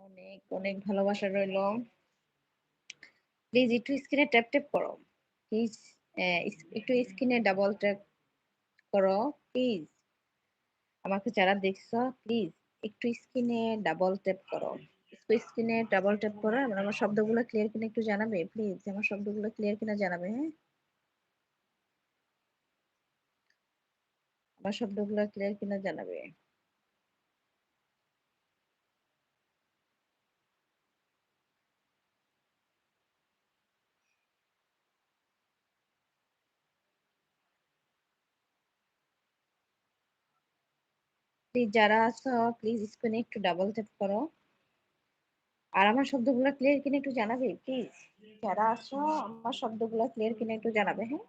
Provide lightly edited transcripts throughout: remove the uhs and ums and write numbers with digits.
অনেক অনেক ভালোবাসা রইলো। প্লিজ একটু স্ক্রিনে ট্যাপ ট্যাপ করো। প্লিজ একটু স্ক্রিনে ডাবল ট্যাপ করো প্লিজ। আমাকে যারা দেখছো প্লিজ একটু স্ক্রিনে ডাবল ট্যাপ করো। স্ক্রিনে ডাবল ট্যাপ করো। আমার শব্দগুলো ক্লিয়ার কিনা একটু জানাবে প্লিজ। আমার শব্দগুলো ক্লিয়ার কিনা জানাবে, হ্যাঁ? আমার শব্দগুলো ক্লিয়ার কিনা জানাবে। প্লিজ যারা আছো প্লিজ স্ক্রিনে একটু ডাবল ট্যাপ করো। আর আমার শব্দগুলো ক্লিয়ার কিনা একটু জানাবে প্লিজ। যারা আছো আমার শব্দগুলো ক্লিয়ার কিনা একটু জানাবে, হ্যাঁ?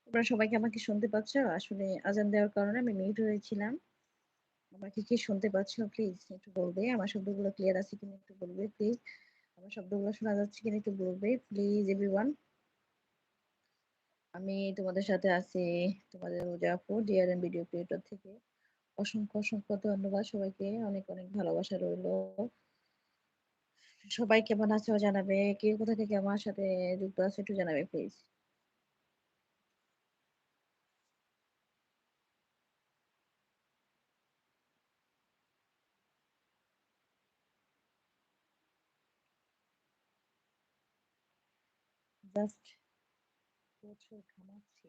তোমরা সবাইকে আমাকে শুনতে পাচ্ছ? আসলে আজান দেওয়ার কারণে আমি মিউট হয়েছিলাম। আমাকে কি শুনতে পাচ্ছ? প্লিজ একটু বলবে। আমার শব্দগুলো ক্লিয়ার আছে কিনা একটু বলবে প্লিজ। আমার শব্দগুলো শোনা যাচ্ছে কিনা একটু বলবে প্লিজ এভরিওয়ান। আমি তোমাদের সাথে আছি, তোমাদের রোজা আপু ডিআরএম ভিডিও ক্রিয়েটর থেকে। অসংখ্য অসংখ্য ধন্যবাদ সবাইকে। অনেক অনেক ভালোবাসা রইলো। সবাই কেমন আছো জানাবে। কে কোথা থেকে আমার সাথে যুক্ত আছে একটু জানাবে প্লিজ। জাস্ট প্রচুর ঘামাচ্ছি।